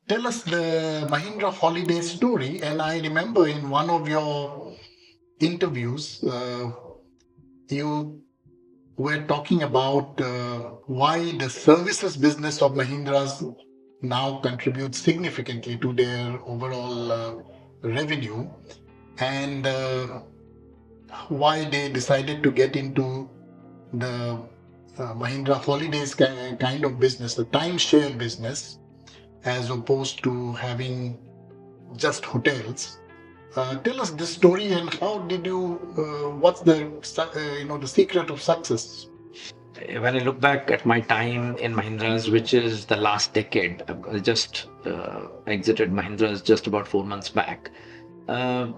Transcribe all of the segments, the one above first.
Tell us the Mahindra Holidays story. And I remember in one of your interviews, you were talking about why the services business of Mahindra's now contributes significantly to their overall revenue, and why they decided to get into the Mahindra Holidays kind of business, the timeshare business, as opposed to having just hotels. Tell us this story and how did you? What's the the secret of success? When I look back at my time in Mahindra's, which is the last decade, I just exited Mahindra's just about 4 months back. Uh,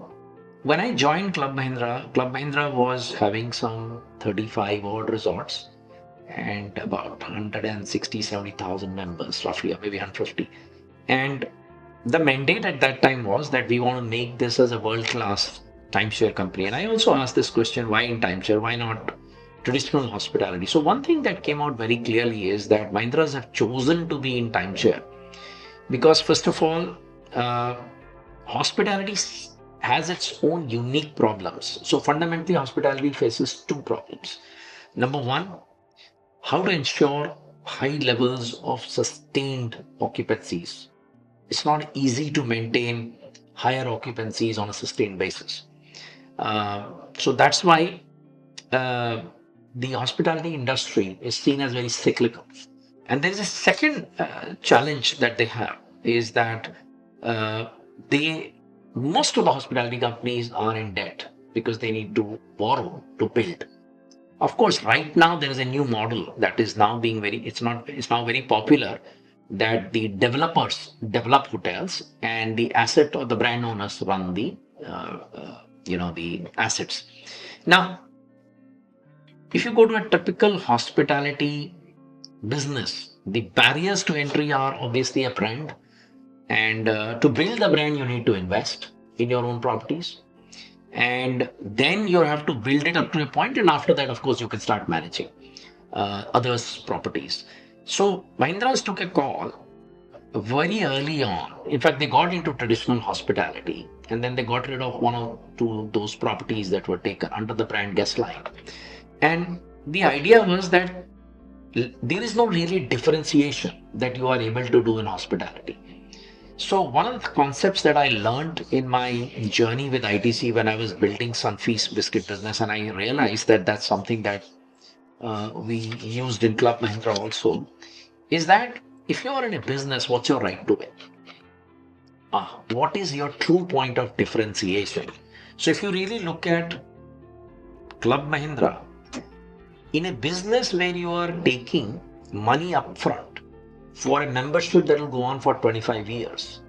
when I joined Club Mahindra was having some 35 odd resorts and about 160, 70,000 members, roughly, or maybe 150. And the mandate at that time was that we want to make this as a world-class timeshare company. And I also asked this question, why in timeshare? Why not traditional hospitality? So one thing that came out very clearly is that Mahindras have chosen to be in timeshare because first of all, uh, hospitality has its own unique problems. So fundamentally, hospitality faces two problems. Number one, how to ensure high levels of sustained occupancies. It's not easy to maintain higher occupancies on a sustained basis. So that's why uh, the hospitality industry is seen as very cyclical. And there is a second challenge that they have is that uh, they most of the hospitality companies are in debt because they need to borrow to build. Of course, right now there is a new model that is now being it's now very popular that the developers develop hotels and the asset or the brand owners run the assets. Now, if you go to a typical hospitality business, the barriers to entry are obviously a brand, and to build the brand, you need to invest in your own properties, and then you have to build it up to a point, and after that, of course, you can start managing others' properties. So Mahindras took a call very early on. In fact, they got into traditional hospitality and then they got rid of one or two those properties that were taken under the brand guest line. And the idea was that there is no really differentiation that you are able to do in hospitality. So one of the concepts that I learned in my journey with ITC when I was building Sunfeast biscuit business, and I realized that that's something that we used in Club Mahindra also, is that if you are in a business, what's your right to win? What is your true point of differentiation? So if you really look at Club Mahindra, in a business where you are taking money upfront for a membership that will go on for 25 years,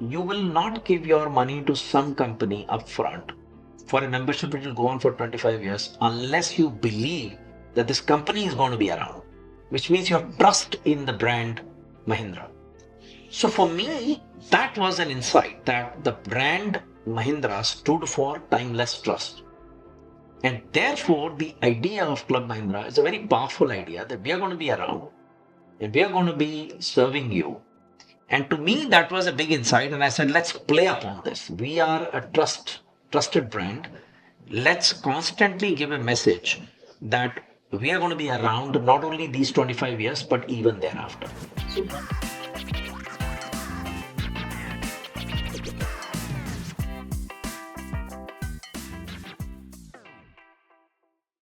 you will not give your money to some company upfront for a membership which will go on for 25 years unless you believe that this company is going to be around, which means you have trust in the brand Mahindra. So for me, that was an insight that the brand Mahindra stood for timeless trust. And therefore, the idea of Club Mahindra is a very powerful idea that we are going to be around and we are going to be serving you. And to me, that was a big insight. And I said, let's play upon this. We are a trusted brand. Let's constantly give a message that we are going to be around not only these 25 years, but even thereafter.